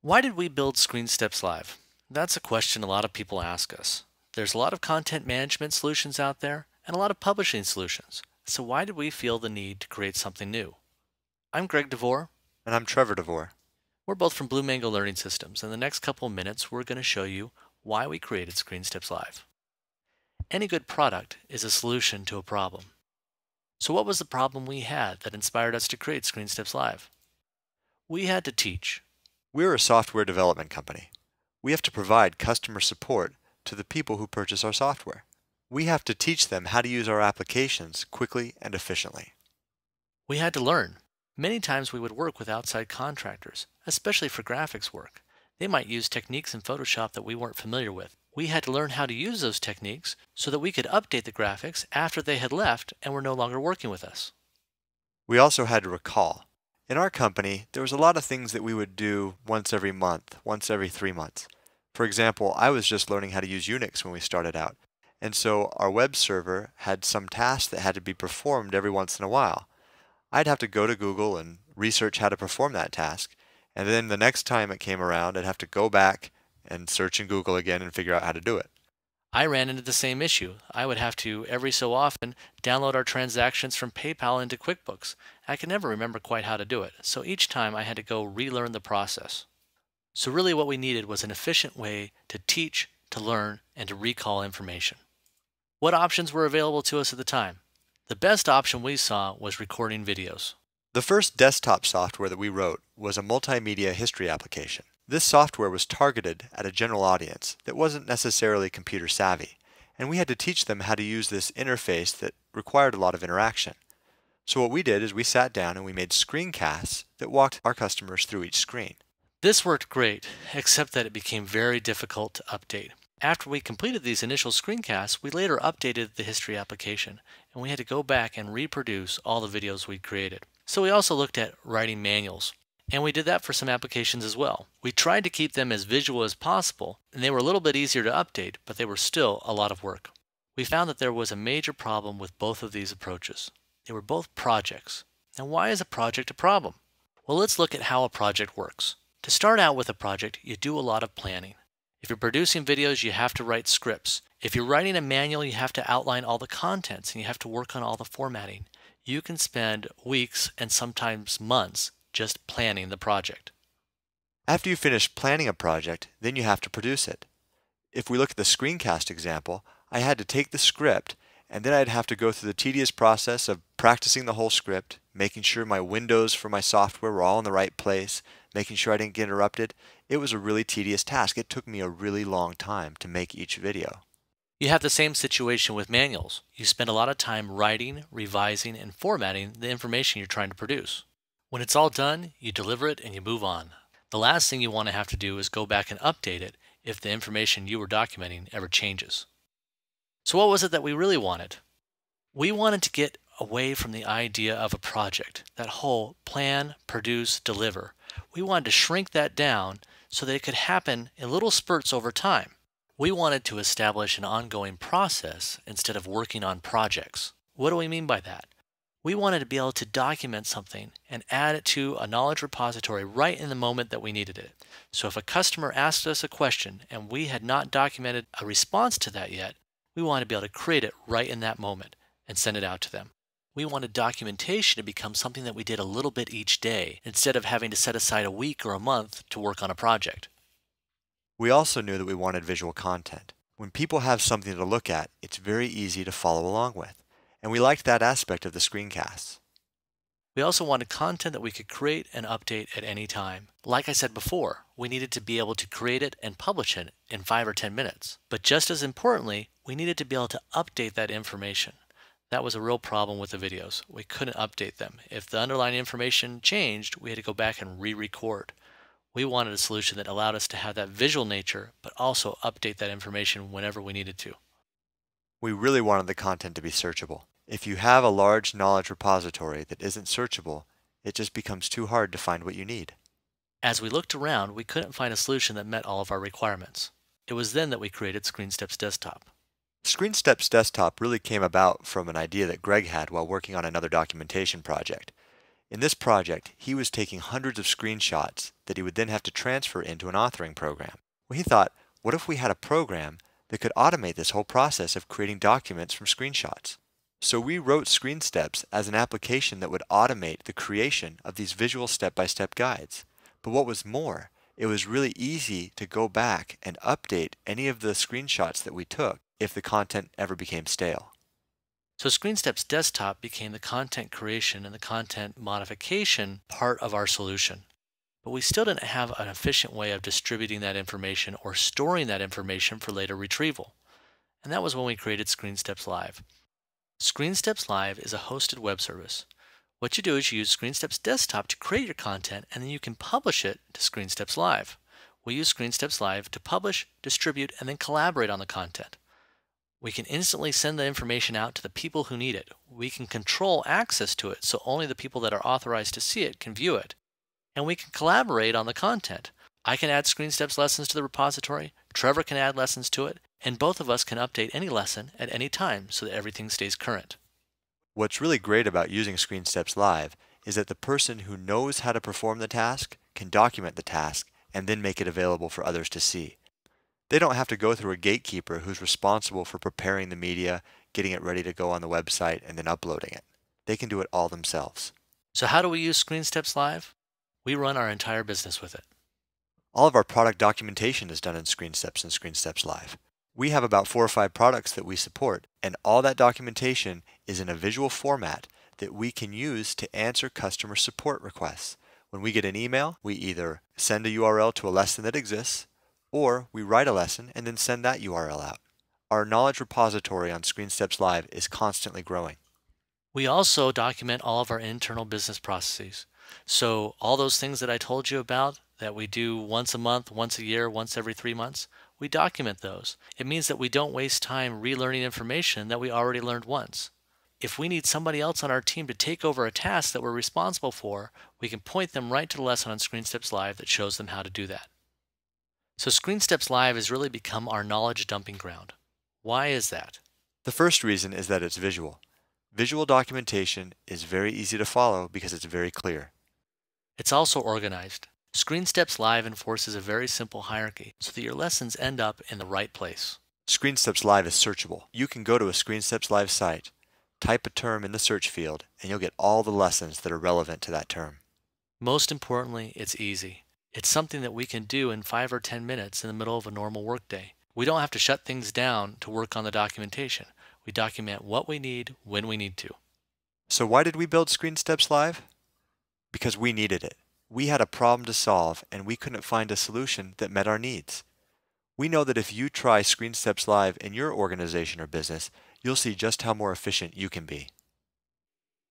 Why did we build ScreenSteps Live? That's a question a lot of people ask us. There's a lot of content management solutions out there and a lot of publishing solutions. So why did we feel the need to create something new? I'm Greg DeVore. And I'm Trevor DeVore. We're both from Blue Mango Learning Systems. In the next couple of minutes, we're going to show you why we created ScreenSteps Live. Any good product is a solution to a problem. So what was the problem we had that inspired us to create ScreenSteps Live? We had to teach. We're a software development company. We have to provide customer support to the people who purchase our software. We have to teach them how to use our applications quickly and efficiently. We had to learn. Many times we would work with outside contractors, especially for graphics work. They might use techniques in Photoshop that we weren't familiar with. We had to learn how to use those techniques so that we could update the graphics after they had left and were no longer working with us. We also had to recall. In our company, there was a lot of things that we would do once every month, once every 3 months. For example, I was just learning how to use Unix when we started out, and so our web server had some tasks that had to be performed every once in a while. I'd have to go to Google and research how to perform that task, and then the next time it came around, I'd have to go back and search in Google again and figure out how to do it. I ran into the same issue. I would have to, every so often, download our transactions from PayPal into QuickBooks. I could never remember quite how to do it, so each time I had to go relearn the process. So really what we needed was an efficient way to teach, to learn, and to recall information. What options were available to us at the time? The best option we saw was recording videos. The first desktop software that we wrote was a multimedia history application. This software was targeted at a general audience that wasn't necessarily computer savvy, and we had to teach them how to use this interface that required a lot of interaction. So what we did is we sat down and we made screencasts that walked our customers through each screen. This worked great, except that it became very difficult to update. After we completed these initial screencasts, we later updated the history application, and we had to go back and reproduce all the videos we'd created. So we also looked at writing manuals, and we did that for some applications as well. We tried to keep them as visual as possible, and they were a little bit easier to update, but they were still a lot of work. We found that there was a major problem with both of these approaches. They were both projects. Now, why is a project a problem? Well, let's look at how a project works. To start out with a project, you do a lot of planning. If you're producing videos, you have to write scripts. If you're writing a manual, you have to outline all the contents and you have to work on all the formatting. You can spend weeks and sometimes months just planning the project. After you finish planning a project, then you have to produce it. If we look at the screencast example, I had to take the script and then I'd have to go through the tedious process of practicing the whole script, making sure my windows for my software were all in the right place, making sure I didn't get interrupted. It was a really tedious task. It took me a really long time to make each video. You have the same situation with manuals. You spend a lot of time writing, revising, and formatting the information you're trying to produce. When it's all done, you deliver it and you move on. The last thing you want to have to do is go back and update it if the information you were documenting ever changes. So what was it that we really wanted? We wanted to get away from the idea of a project, that whole plan, produce, deliver. We wanted to shrink that down so that it could happen in little spurts over time. We wanted to establish an ongoing process instead of working on projects. What do we mean by that? We wanted to be able to document something and add it to a knowledge repository right in the moment that we needed it. So if a customer asked us a question and we had not documented a response to that yet, we wanted to be able to create it right in that moment and send it out to them. We wanted documentation to become something that we did a little bit each day instead of having to set aside a week or a month to work on a project. We also knew that we wanted visual content. When people have something to look at, it's very easy to follow along with. And we liked that aspect of the screencasts. We also wanted content that we could create and update at any time. Like I said before, we needed to be able to create it and publish it in 5 or 10 minutes. But just as importantly, we needed to be able to update that information. That was a real problem with the videos. We couldn't update them. If the underlying information changed, we had to go back and re-record. We wanted a solution that allowed us to have that visual nature, but also update that information whenever we needed to. We really wanted the content to be searchable. If you have a large knowledge repository that isn't searchable, it just becomes too hard to find what you need. As we looked around, we couldn't find a solution that met all of our requirements. It was then that we created ScreenSteps Desktop. ScreenSteps Desktop really came about from an idea that Greg had while working on another documentation project. In this project, he was taking hundreds of screenshots that he would then have to transfer into an authoring program. Well, he thought, what if we had a program that could automate this whole process of creating documents from screenshots? So we wrote ScreenSteps as an application that would automate the creation of these visual step-by-step guides. But what was more, it was really easy to go back and update any of the screenshots that we took if the content ever became stale. So ScreenSteps Desktop became the content creation and the content modification part of our solution. But we still didn't have an efficient way of distributing that information or storing that information for later retrieval. And that was when we created ScreenSteps Live. ScreenSteps Live is a hosted web service. What you do is you use ScreenSteps Desktop to create your content, and then you can publish it to ScreenSteps Live. We use ScreenSteps Live to publish, distribute, and then collaborate on the content. We can instantly send the information out to the people who need it. We can control access to it so only the people that are authorized to see it can view it. And we can collaborate on the content. I can add ScreenSteps lessons to the repository, Trevor can add lessons to it, and both of us can update any lesson at any time so that everything stays current. What's really great about using ScreenSteps Live is that the person who knows how to perform the task can document the task and then make it available for others to see. They don't have to go through a gatekeeper who's responsible for preparing the media, getting it ready to go on the website, and then uploading it. They can do it all themselves. So how do we use ScreenSteps Live? We run our entire business with it. All of our product documentation is done in ScreenSteps and ScreenSteps Live. We have about 4 or 5 products that we support, and all that documentation is in a visual format that we can use to answer customer support requests. When we get an email, we either send a URL to a lesson that exists, or we write a lesson and then send that URL out. Our knowledge repository on ScreenSteps Live is constantly growing. We also document all of our internal business processes. So all those things that I told you about that we do once a month, once a year, once every 3 months, we document those. It means that we don't waste time relearning information that we already learned once. If we need somebody else on our team to take over a task that we're responsible for, we can point them right to the lesson on ScreenSteps Live that shows them how to do that. So ScreenSteps Live has really become our knowledge dumping ground. Why is that? The first reason is that it's visual. Visual documentation is very easy to follow because it's very clear. It's also organized. ScreenSteps Live enforces a very simple hierarchy so that your lessons end up in the right place. ScreenSteps Live is searchable. You can go to a ScreenSteps Live site, type a term in the search field, and you'll get all the lessons that are relevant to that term. Most importantly, it's easy. It's something that we can do in 5 or 10 minutes in the middle of a normal workday. We don't have to shut things down to work on the documentation. We document what we need when we need to. So why did we build ScreenSteps Live? Because we needed it. We had a problem to solve and we couldn't find a solution that met our needs. We know that if you try ScreenSteps Live in your organization or business, you'll see just how more efficient you can be.